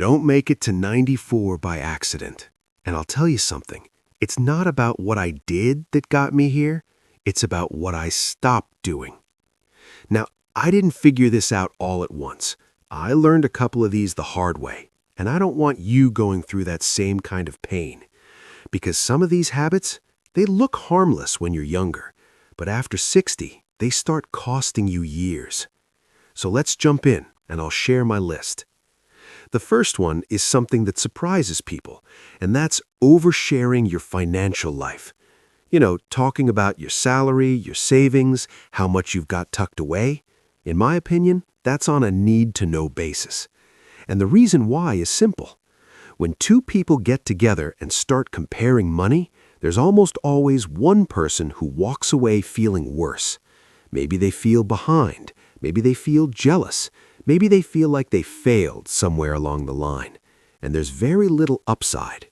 Don't make it to 94 by accident. And I'll tell you something, it's not about what I did that got me here, it's about what I stopped doing. Now, I didn't figure this out all at once. I learned a couple of these the hard way, and I don't want you going through that same kind of pain. Because some of these habits, they look harmless when you're younger, but after 60, they start costing you years. So let's jump in, and I'll share my list. The first one is something that surprises people, and that's oversharing your financial life. You know, talking about your salary, your savings, how much you've got tucked away. In my opinion, that's on a need-to-know basis. And the reason why is simple. When two people get together and start comparing money, there's almost always one person who walks away feeling worse. Maybe they feel behind. Maybe they feel jealous. Maybe they feel like they failed somewhere along the line. And there's very little upside.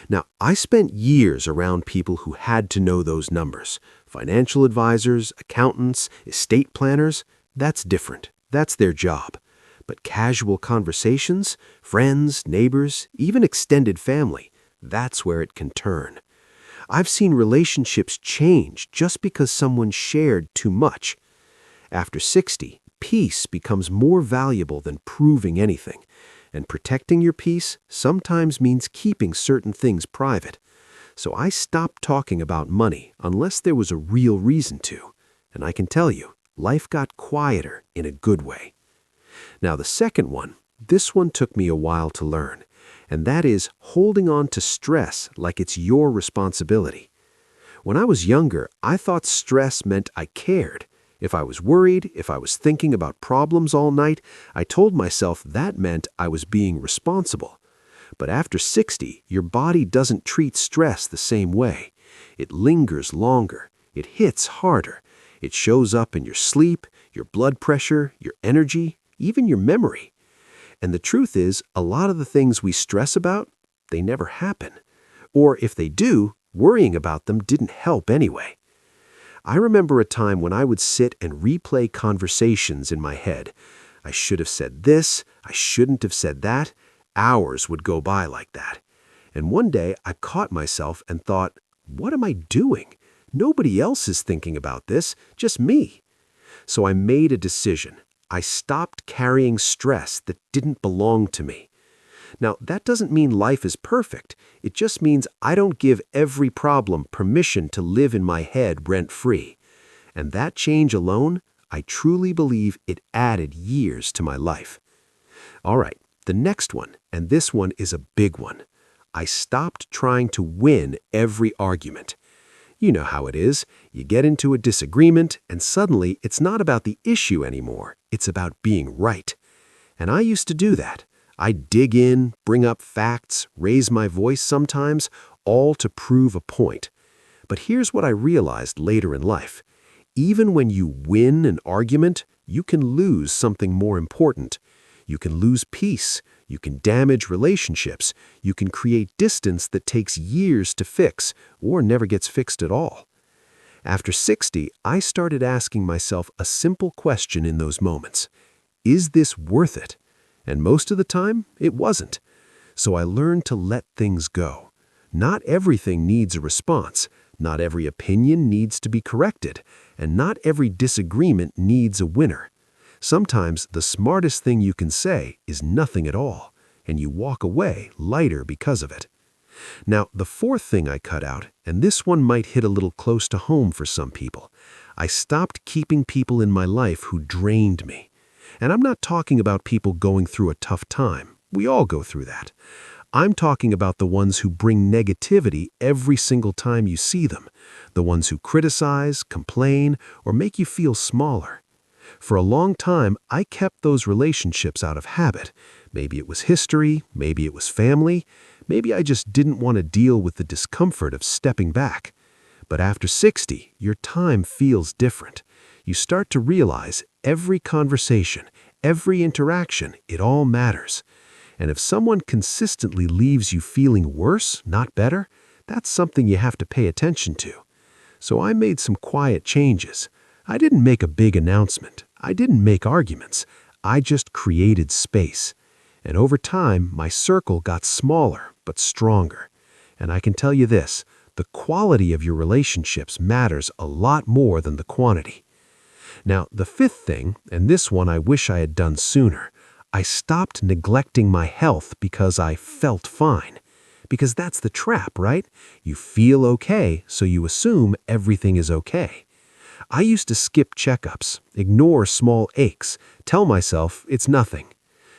Now, I spent years around people who had to know those numbers. Financial advisors, accountants, estate planners, that's different. That's their job. But casual conversations, friends, neighbors, even extended family, that's where it can turn. I've seen relationships change just because someone shared too much. After 60, peace becomes more valuable than proving anything. And protecting your peace sometimes means keeping certain things private. So I stopped talking about money unless there was a real reason to. And I can tell you, life got quieter in a good way. Now the second one, this one took me a while to learn. And that is holding on to stress like it's your responsibility. When I was younger, I thought stress meant I cared. If I was worried, if I was thinking about problems all night, I told myself that meant I was being responsible. But after 60, your body doesn't treat stress the same way. It lingers longer. It hits harder. It shows up in your sleep, your blood pressure, your energy, even your memory. And the truth is, a lot of the things we stress about, they never happen. Or if they do, worrying about them didn't help anyway. I remember a time when I would sit and replay conversations in my head. I should have said this, I shouldn't have said that. Hours would go by like that. And one day I caught myself and thought, what am I doing? Nobody else is thinking about this, just me. So I made a decision. I stopped carrying stress that didn't belong to me. Now, that doesn't mean life is perfect. It just means I don't give every problem permission to live in my head rent-free. And that change alone, I truly believe it added years to my life. All right, the next one, and this one is a big one. I stopped trying to win every argument. You know how it is. You get into a disagreement, and suddenly it's not about the issue anymore. It's about being right. And I used to do that. I'd dig in, bring up facts, raise my voice sometimes, all to prove a point. But here's what I realized later in life. Even when you win an argument, you can lose something more important. You can lose peace. You can damage relationships. You can create distance that takes years to fix or never gets fixed at all. After 60, I started asking myself a simple question in those moments. Is this worth it? And most of the time, it wasn't. So I learned to let things go. Not everything needs a response. Not every opinion needs to be corrected. And not every disagreement needs a winner. Sometimes the smartest thing you can say is nothing at all, and you walk away lighter because of it. Now, the fourth thing I cut out, and this one might hit a little close to home for some people, I stopped keeping people in my life who drained me. And I'm not talking about people going through a tough time. We all go through that. I'm talking about the ones who bring negativity every single time you see them, the ones who criticize, complain, or make you feel smaller. For a long time, I kept those relationships out of habit. Maybe it was history, maybe it was family, maybe I just didn't want to deal with the discomfort of stepping back. But after 60, your time feels different. You start to realize every conversation, every interaction, it all matters. And if someone consistently leaves you feeling worse, not better, that's something you have to pay attention to. So I made some quiet changes. I didn't make a big announcement. I didn't make arguments. I just created space. And over time, my circle got smaller but stronger. And I can tell you this, the quality of your relationships matters a lot more than the quantity. Now, the fifth thing, and this one I wish I had done sooner, I stopped neglecting my health because I felt fine. Because that's the trap, right? You feel okay, so you assume everything is okay. I used to skip checkups, ignore small aches, tell myself it's nothing.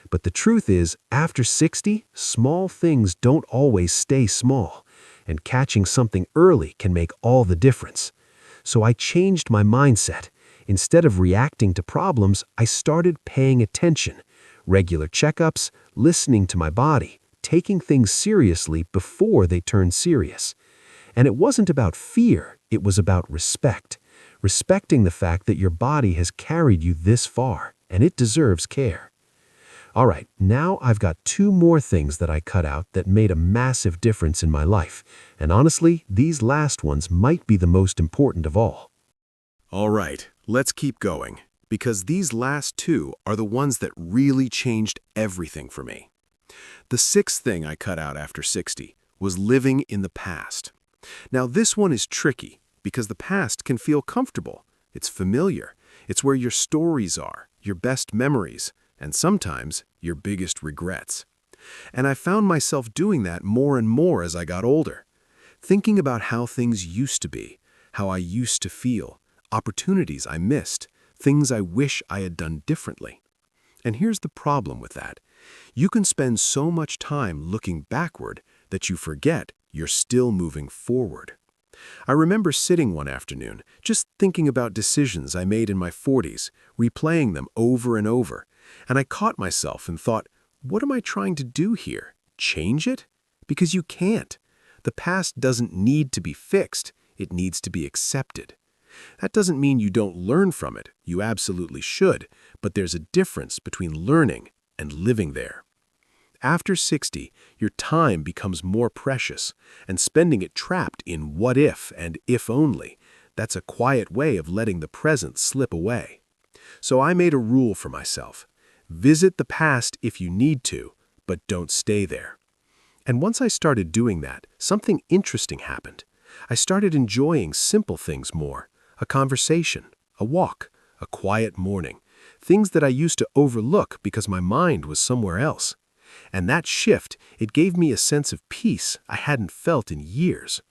But the truth is, after 60, small things don't always stay small, and catching something early can make all the difference. So I changed my mindset. Instead of reacting to problems, I started paying attention. Regular checkups, listening to my body, taking things seriously before they turn serious. And it wasn't about fear, it was about respect. Respecting the fact that your body has carried you this far, and it deserves care. All right, now I've got 2 more things that I cut out that made a massive difference in my life. And honestly, these last ones might be the most important of all. All right, let's keep going, because these last 2 are the ones that really changed everything for me. The 6th thing I cut out after 60 was living in the past. Now, this one is tricky because the past can feel comfortable. It's familiar. It's where your stories are, your best memories, and sometimes your biggest regrets. And I found myself doing that more and more as I got older, thinking about how things used to be, how I used to feel, opportunities I missed, things I wish I had done differently. And here's the problem with that. You can spend so much time looking backward that you forget you're still moving forward. I remember sitting one afternoon, just thinking about decisions I made in my 40s, replaying them over and over, and I caught myself and thought, what am I trying to do here? Change it? Because you can't. The past doesn't need to be fixed, it needs to be accepted. That doesn't mean you don't learn from it, you absolutely should, but there's a difference between learning and living there. After 60, your time becomes more precious, and spending it trapped in what if and if only, that's a quiet way of letting the present slip away. So I made a rule for myself. Visit the past if you need to, but don't stay there. And once I started doing that, something interesting happened. I started enjoying simple things more. A conversation, a walk, a quiet morning. Things that I used to overlook because my mind was somewhere else. And that shift, it gave me a sense of peace I hadn't felt in years.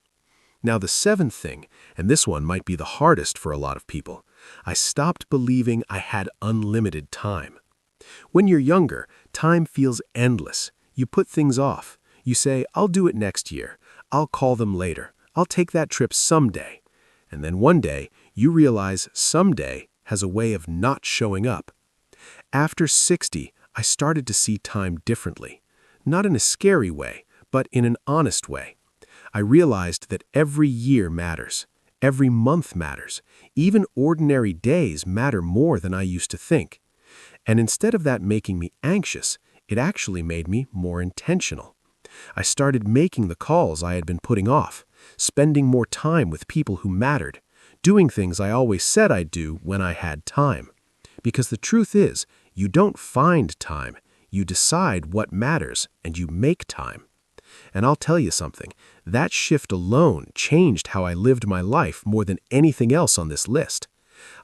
Now the 7th thing, and this one might be the hardest for a lot of people, I stopped believing I had unlimited time. When you're younger, time feels endless. You put things off. You say, I'll do it next year. I'll call them later. I'll take that trip someday. And then one day, you realize someday has a way of not showing up. After 60, I started to see time differently. Not in a scary way, but in an honest way. I realized that every year matters. Every month matters. Even ordinary days matter more than I used to think. And instead of that making me anxious, it actually made me more intentional. I started making the calls I had been putting off, spending more time with people who mattered, doing things I always said I'd do when I had time. Because the truth is, you don't find time, you decide what matters and you make time. And I'll tell you something, that shift alone changed how I lived my life more than anything else on this list.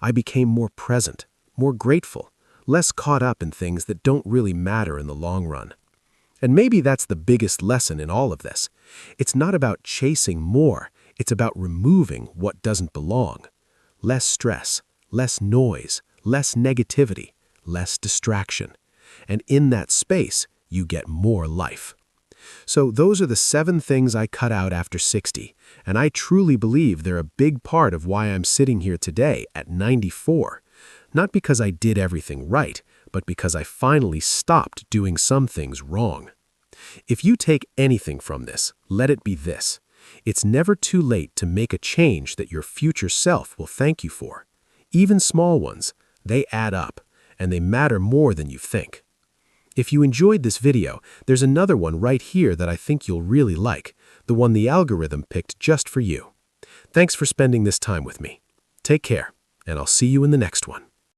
I became more present, more grateful, less caught up in things that don't really matter in the long run. And maybe that's the biggest lesson in all of this. It's not about chasing more, it's about removing what doesn't belong. Less stress, less noise, less negativity, less distraction. And in that space, you get more life. So those are the 7 things I cut out after 60, and I truly believe they're a big part of why I'm sitting here today at 94. Not because I did everything right, but because I finally stopped doing some things wrong. If you take anything from this, let it be this. It's never too late to make a change that your future self will thank you for. Even small ones, they add up, and they matter more than you think. If you enjoyed this video, there's another one right here that I think you'll really like, the one the algorithm picked just for you. Thanks for spending this time with me. Take care, and I'll see you in the next one.